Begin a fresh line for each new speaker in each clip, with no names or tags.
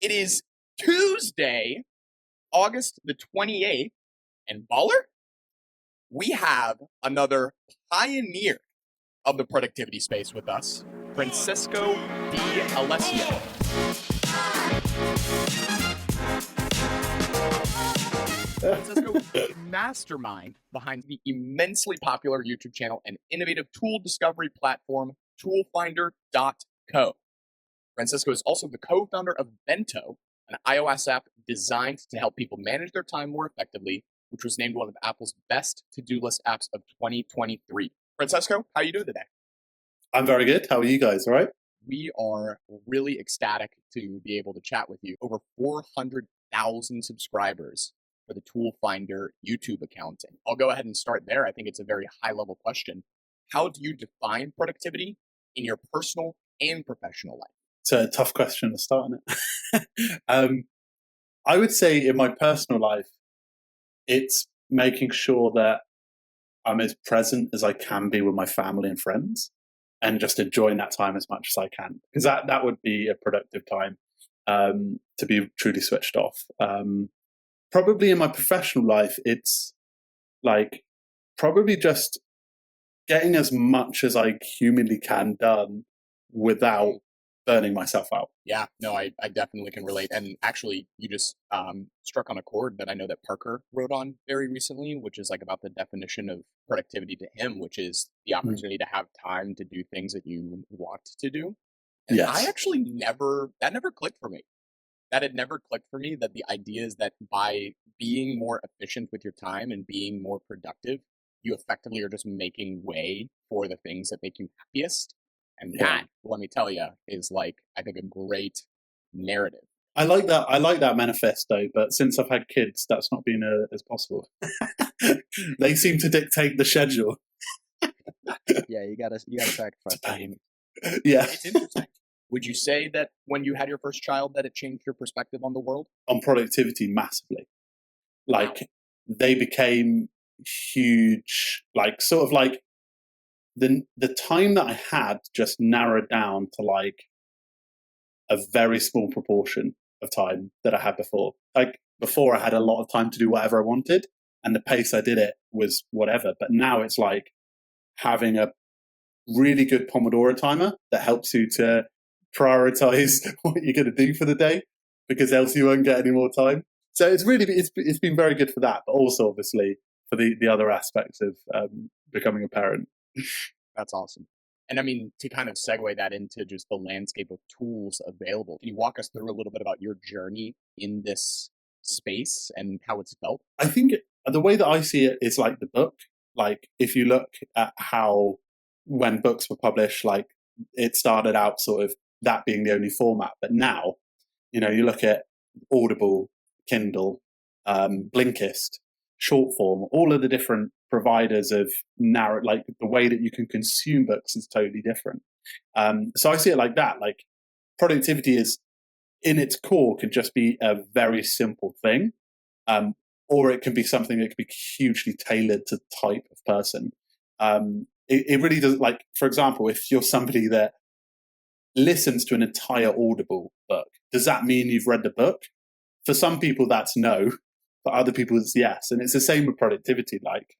It is Tuesday, August the 28th, and Baller, we have another pioneer of the productivity space with us, Francesco D. Alessio. Francesco is the mastermind behind the immensely popular YouTube channel and innovative tool discovery platform, toolfinder.co. Francesco is also the co-founder of Bento, an iOS app designed to help people manage their time more effectively, which was named one of Apple's best to-do list apps of 2023. Francesco, how are you doing today?
I'm very good. How are you guys? All right?
We are really ecstatic to be able to chat with you. Over 400,000 subscribers for the Tool Finder YouTube account. And I'll go ahead and start there. I think it's a very high-level question. How do you define productivity in your personal and professional life?
It's a tough question to start on it. I would say in my personal life, it's making sure that I'm as present as I can be with my family and friends and just enjoying that time as much as I can. Because that would be a productive time to be truly switched off. Probably in my professional life, it's like probably just getting as much as I humanly can done without burning myself out.
Yeah, no, I definitely can relate. And actually, you just struck on a chord that I know that Parker wrote on very recently, which is like about the definition of productivity to him, which is the opportunity to have time to do things that you want to do. And
Yes.
I actually that never clicked for me. That had never clicked for me, that the idea is that by being more efficient with your time and being more productive, you effectively are just making way for the things that make you happiest. And that, let me tell you, is like, I think, a great narrative.
I like that manifesto, but since I've had kids, that's not been as possible. They seem to dictate the schedule.
Yeah, you gotta sacrifice time.
Yeah.
It's interesting. Would you say that when you had your first child that it changed your perspective on the world?
On productivity, massively. Like, they became huge, like, sort of like, the time that I had just narrowed down to like a very small proportion of time that I had before. Like before I had a lot of time to do whatever I wanted and the pace I did it was whatever. But now it's like having a really good Pomodoro timer that helps you to prioritize what you're going to do for the day, because else you won't get any more time. So it's been very good for that, but also obviously for the other aspects of becoming a parent.
That's awesome. And I mean, to kind of segue that into just the landscape of tools available, can you walk us through a little bit about your journey in this space and how it's felt?
I think the way that I see it is like the book. Like if you look at how when books were published, like it started out sort of that being the only format. But now, you know, you look at Audible, Kindle, Blinkist, short form, all of the different providers of narrow, like the way that you can consume books is totally different. So I see it like that. Like productivity is in its core can just be a very simple thing. Or it can be something that can be hugely tailored to the type of person. It really does. Like, for example, if you're somebody that listens to an entire Audible book, does that mean you've read the book? For some people, that's no. For other people, it's yes. And it's the same with productivity. Like,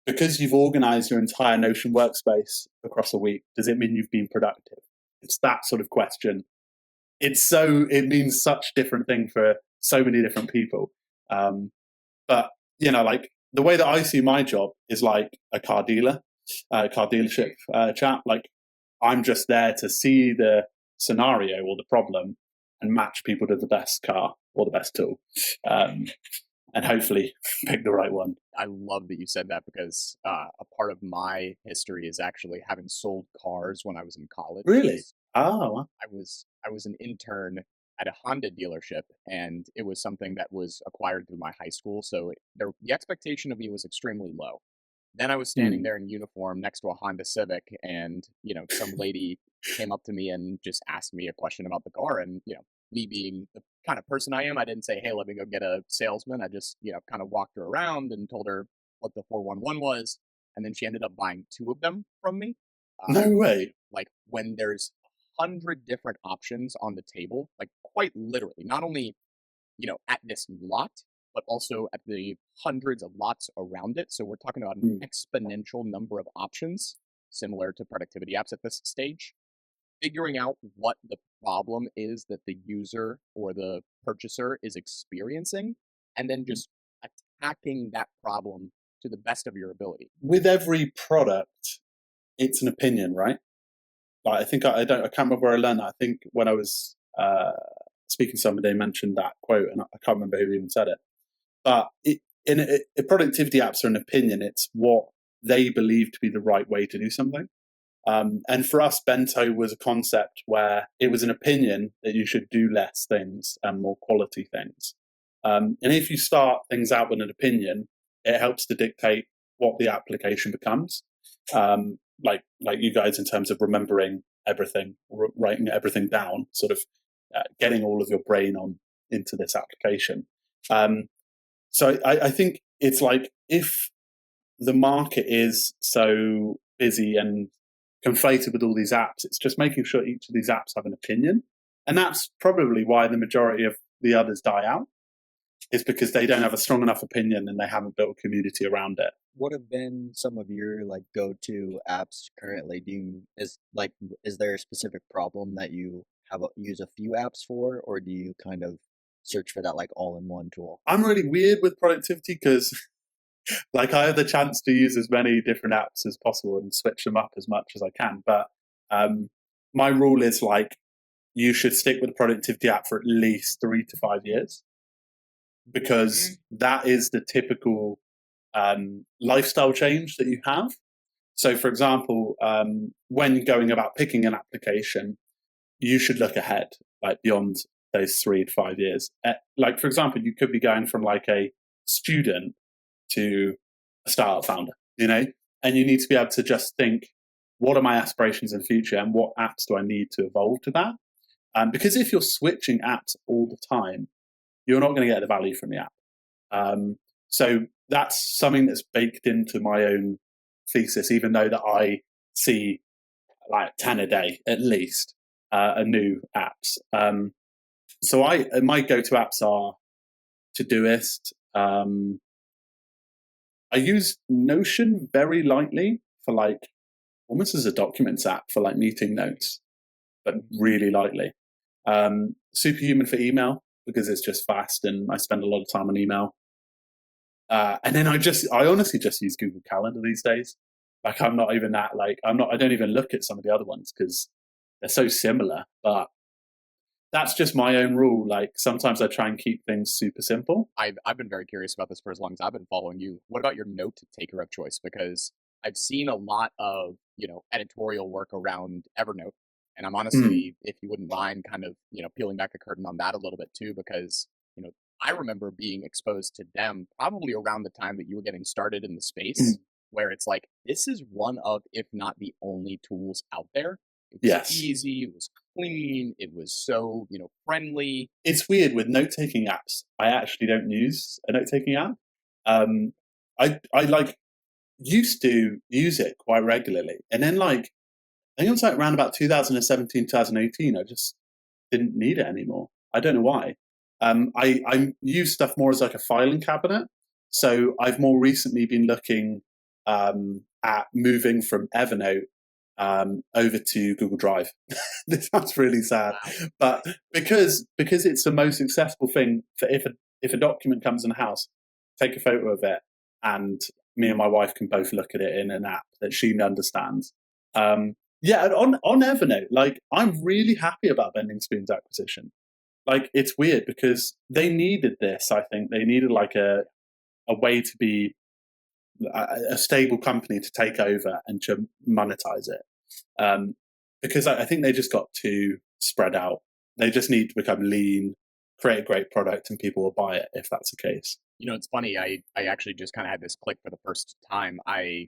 because you've organized your entire Notion workspace across a week, does it mean you've been productive? It's that sort of question. It means such different thing for so many different people. But, you know, like the way that I see my job is like a car dealership chap. Like I'm just there to see the scenario or the problem and match people to the best car or the best tool. And hopefully pick the right one.
I love that you said that, because a part of my history is actually having sold cars when I was in college.
Really? Oh,
I was an intern at a Honda dealership, and it was something that was acquired through my high school, so the expectation of me was extremely low. Then I was standing there in uniform next to a Honda Civic, and some lady came up to me and just asked me a question about the car, and me being the kind of person I am, I didn't say, "Hey, let me go get a salesman." I just kind of walked her around and told her what the 411 was, and then she ended up buying two of them from me.
no way.
Like when there's 100 different options on the table, like quite literally, not only, at this lot, but also at the hundreds of lots around it. So we're talking about an exponential number of options, similar to productivity apps at this stage. Figuring out what the problem is that the user or the purchaser is experiencing, and then just attacking that problem to the best of your ability.
With every product, it's an opinion, right? Like, I think I can't remember where I learned that. I think when I was speaking to somebody, they mentioned that quote, and I can't remember who even said it. But productivity apps are an opinion. It's what they believe to be the right way to do something. And for us, Bento was a concept where it was an opinion that you should do less things and more quality things. And if you start things out with an opinion, it helps to dictate what the application becomes. Like you guys, in terms of remembering everything, writing everything down, sort of getting all of your brain on into this application. So I think it's like, if the market is so busy and conflated with all these apps, it's just making sure each of these apps have an opinion. And that's probably why the majority of the others die out, is because they don't have a strong enough opinion and they haven't built a community around it.
What have been some of your like go-to apps currently? Is there a specific problem that you use a few apps for, or do you kind of search for that like all-in-one tool?
I'm really weird with productivity because like I have the chance to use as many different apps as possible and switch them up as much as I can. But my rule is like, you should stick with the productivity app for at least 3 to 5 years, because that is the typical lifestyle change that you have. So, for example, when going about picking an application, you should look ahead, like beyond those 3 to 5 years. Like, for example, you could be going from like a student to a startup founder, and you need to be able to just think, what are my aspirations in the future and what apps do I need to evolve to that? Because if you're switching apps all the time, you're not going to get the value from the app. So that's something that's baked into my own thesis, even though that I see like 10 a day at least, new apps. So my go-to apps are Todoist. I use Notion very lightly for like, almost as a documents app for like meeting notes, but really lightly. Superhuman for email, because it's just fast and I spend a lot of time on email. And then I honestly just use Google Calendar these days. Like, I'm not even that, like, I don't even look at some of the other ones because they're so similar, but that's just my own rule. Like, sometimes I try and keep things super simple.
I've been very curious about this for as long as I've been following you. What about your note taker of choice? Because I've seen a lot of, editorial work around Evernote. And I'm honestly, if you wouldn't mind kind of, peeling back the curtain on that a little bit too, because, I remember being exposed to them probably around the time that you were getting started in the space, where it's like, this is one of, if not the only tools out there. It was easy, it was clean, it was so, friendly.
It's weird with note-taking apps. I actually don't use a note-taking app. I like used to use it quite regularly. And then like, I think it was like around about 2017, 2018, I just didn't need it anymore. I don't know why. I use stuff more as like a filing cabinet. So I've more recently been looking at moving from Evernote over to Google Drive. This sounds really sad, but because it's the most accessible thing for if a document comes in the house, take a photo of it, and me and my wife can both look at it in an app that she understands. Yeah, and on Evernote, like, I'm really happy about Bending Spoon's acquisition. Like, it's weird because they needed this. I think they needed like a way to be a stable company to take over and to monetize it. Because I think they just got too spread out. They just need to become lean, create a great product, and people will buy it if that's the case.
It's funny. I actually just kind of had this click for the first time. I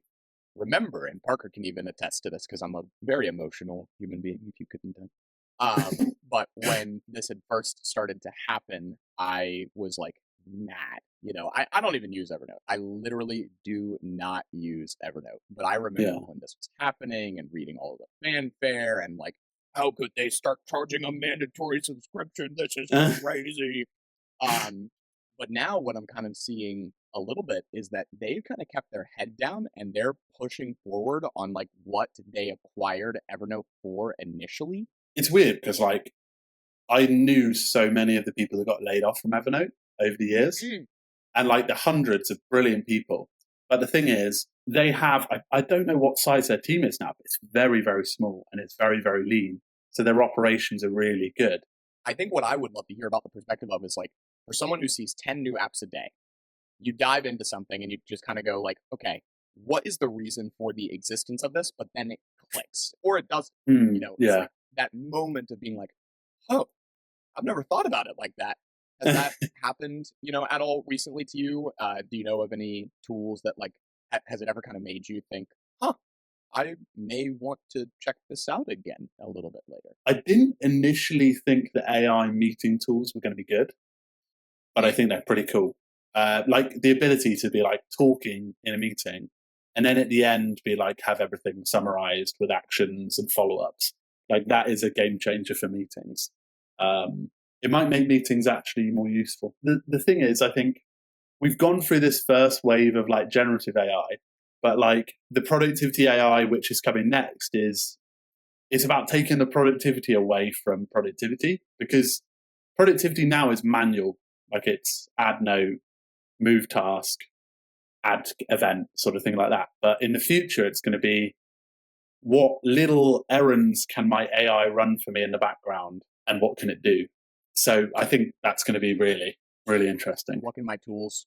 remember, and Parker can even attest to this because I'm a very emotional human being, if you couldn't tell. But when this had first started to happen, I was like mad. I don't even use Evernote. I literally do not use Evernote. But I remember when this was happening and reading all of the fanfare and like, how could they start charging a mandatory subscription? This is crazy. But now what I'm kind of seeing a little bit is that they've kind of kept their head down and they're pushing forward on like what they acquired Evernote for initially.
It's weird because like I knew so many of the people that got laid off from Evernote over the years, and like the hundreds of brilliant people. But the thing is, they have, I don't know what size their team is now, but it's very, very small and it's very, very lean. So their operations are really good.
I think what I would love to hear about the perspective of is like, for someone who sees 10 new apps a day, you dive into something and you just kind of go like, okay, what is the reason for the existence of this? But then it clicks or it doesn't, it's like that moment of being like, oh, I've never thought about it like that. Has that happened, at all recently to you? Do you know of any tools that like, has it ever kind of made you think, huh, I may want to check this out again a little bit later?
I didn't initially think that AI meeting tools were going to be good, but I think they're pretty cool. Like the ability to be like talking in a meeting and then at the end be like, have everything summarized with actions and follow-ups. Like that is a game changer for meetings. It might make meetings actually more useful. The thing is, I think we've gone through this first wave of like generative AI, but like the productivity AI, which is coming next, is it's about taking the productivity away from productivity, because productivity now is manual. Like it's add note, move task, add event, sort of thing like that. But in the future, it's going to be what little errands can my AI run for me in the background and what can it do? So I think that's going to be really, really interesting.
What can my tools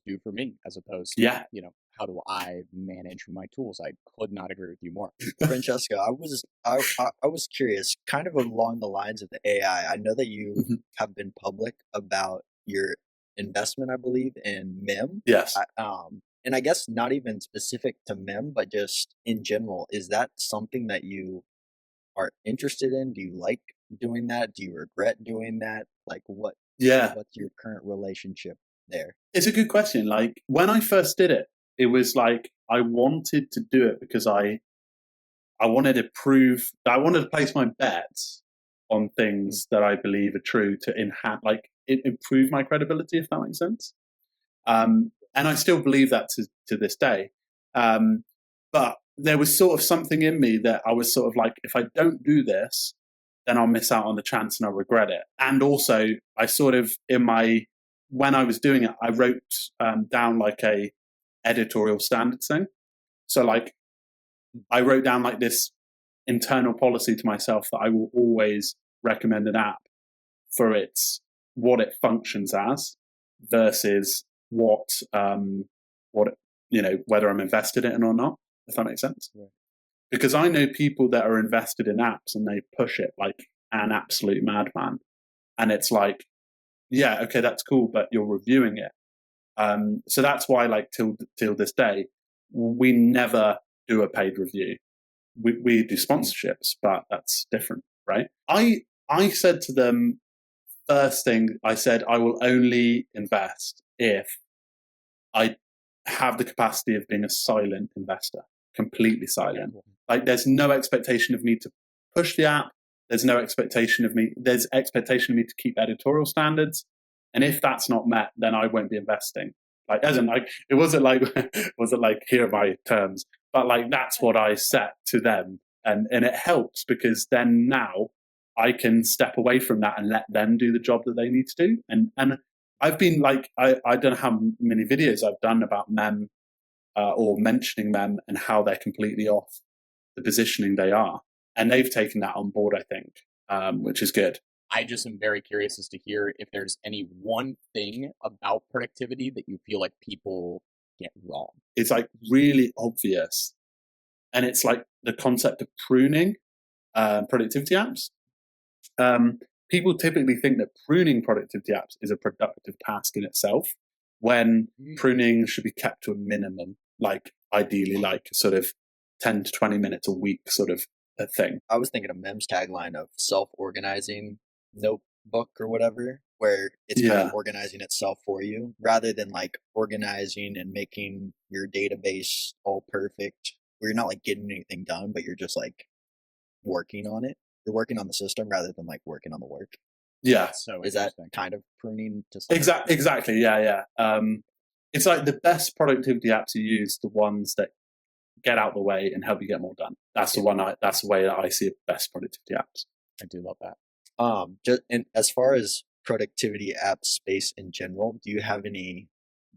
do for me, as opposed to, how do I manage my tools? I could not agree with you more.
Francesco, I was curious, kind of along the lines of the AI. I know that you have been public about your investment, I believe, in MIM.
Yes.
And I guess not even specific to MIM, but just in general. Is that something that you are interested in? Do you like doing that? Do you regret doing that? Like what's your current relationship there?
It's a good question. Like when I first did it, it was like I wanted to do it because I wanted to place my bets on things that I believe are true to improve my credibility, if that makes sense. And I still believe that to this day. But there was sort of something in me that I was sort of like, if I don't do this, then I'll miss out on the chance and I'll regret it. And also, I sort of, when I was doing it, I wrote down like a editorial standards thing. So like, I wrote down like this internal policy to myself that I will always recommend an app for what it functions as versus whether I'm invested in it or not, if that makes sense. Yeah. Because I know people that are invested in apps and they push it like an absolute madman. And it's like, yeah, okay, that's cool, but you're reviewing it. So that's why, like, till this day, we never do a paid review. We do sponsorships, but that's different, right? I said to them, first thing, I said, I will only invest if I have the capacity of being a silent investor, completely silent. Like there's no expectation of me to push the app. There's expectation of me to keep editorial standards. And if that's not met, then I won't be investing. Like, it wasn't like, here are my terms, but like, that's what I set to them. And it helps because then now I can step away from that and let them do the job that they need to do. And I've been like, I don't know how many videos I've done about MEM or mentioning MEM and how they're completely off the positioning they are. And they've taken that on board, I think, which is good.
I just am very curious as to hear if there's any one thing about productivity that you feel like people get wrong.
It's like really obvious. And it's like the concept of pruning productivity apps. People typically think that pruning productivity apps is a productive task in itself, when pruning should be kept to a minimum, like ideally like sort of 10 to 20 minutes a week sort of a thing.
I was thinking of MEM's tagline of self-organizing notebook or whatever, where it's kind of organizing itself for you rather than like organizing and making your database all perfect where you're not like getting anything done, but you're just like working on it. you're working on the system rather than like working on the work.
Yeah,
That's so
Is that
interesting.
kind of pruning to some
exactly. Yeah. It's like the best productivity apps you use, the ones that get out the way and help you get more done. That's that's the way that I see best productivity apps.
I do love that.
Just and as far as productivity app space in general, do you have any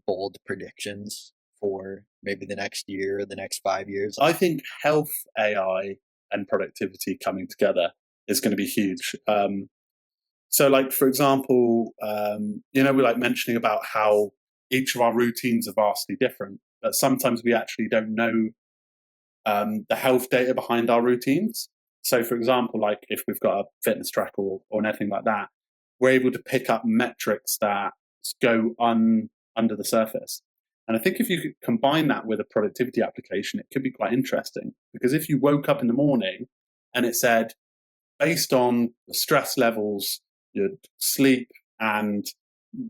bold predictions for maybe the next year, the next 5 years?
I think health, AI, and productivity coming together is going to be huge. So, like for example, we're like mentioning about how each of our routines are vastly different, but sometimes we actually don't know the health data behind our routines. So, for example, like if we've got a fitness tracker or anything like that, we're able to pick up metrics that go under the surface. And I think if you could combine that with a productivity application, it could be quite interesting. Because if you woke up in the morning and it said, based on the stress levels, your sleep, and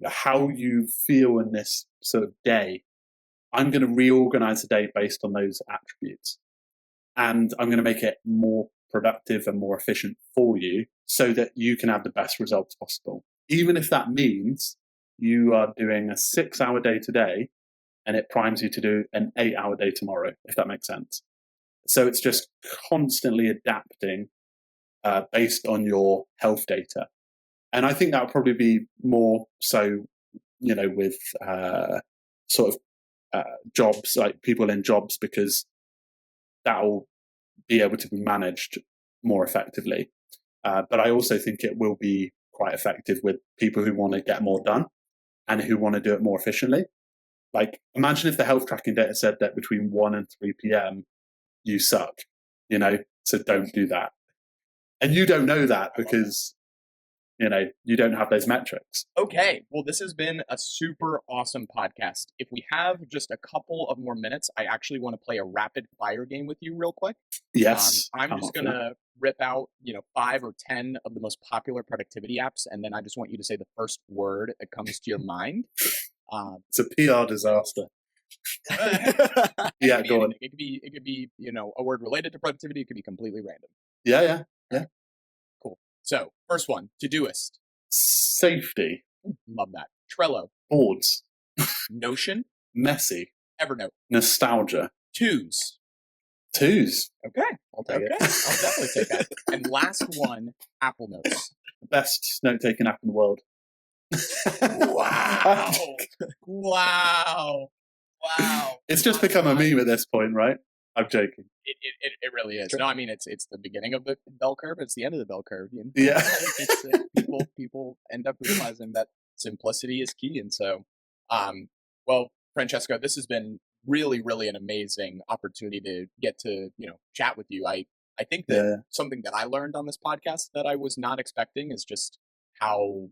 how you feel in this sort of day, I'm going to reorganize the day based on those attributes. And I'm going to make it more productive and more efficient for you so that you can have the best results possible. Even if that means you are doing a 6-hour day today and it primes you to do an 8-hour day tomorrow, if that makes sense. So it's just constantly adapting based on your health data. And I think that would probably be more so, with sort of jobs, like people in jobs, because that will be able to be managed more effectively. But I also think it will be quite effective with people who want to get more done and who want to do it more efficiently. Like, imagine if the health tracking data said that between 1 and 3 p.m. you suck, so don't do that. And you don't know that because, you don't have those metrics.
Okay, well, this has been a super awesome podcast. If we have just a couple of more minutes, I actually want to play a rapid fire game with you real quick.
Yes.
I'm just going to rip out, 5 or 10 of the most popular productivity apps, and then I just want you to say the first word that comes to your mind.
It's a PR disaster. Yeah, go on.
It could be, a word related to productivity. It could be completely random.
Yeah.
Cool. So, first one, Todoist.
Safety.
Love that. Trello.
Boards.
Notion.
Messy.
Evernote.
Nostalgia.
Twos.
Okay, I'll take it.
I'll definitely take that. And last one, Apple Notes.
The best note-taking app in the world.
Wow.
It's just become a meme at this point, right? I'm joking.
It really is. No, I mean it's the beginning of the bell curve. It's the end of the bell curve.
Yeah.
People end up realizing that simplicity is key, and so, well, Francesco, this has been really, really an amazing opportunity to get to chat with you. I think that something that I learned on this podcast that I was not expecting is just how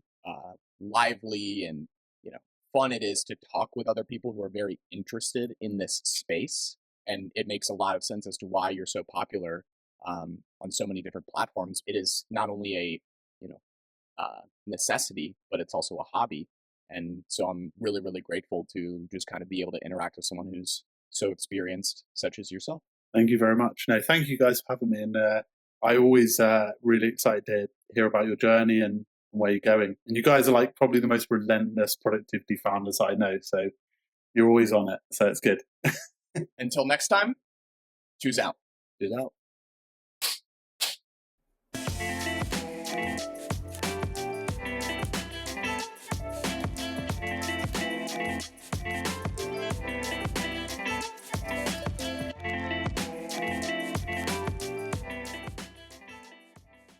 lively and fun it is to talk with other people who are very interested in this space. And it makes a lot of sense as to why you're so popular on so many different platforms. It is not only a necessity, but it's also a hobby. And so I'm really, really grateful to just kind of be able to interact with someone who's so experienced, such as yourself.
Thank you very much. No, thank you guys for having me. And I always really excited to hear about your journey and where you're going. And you guys are like probably the most relentless productivity founders I know. So you're always on it. So it's good.
Until next time, choose out.
Do that.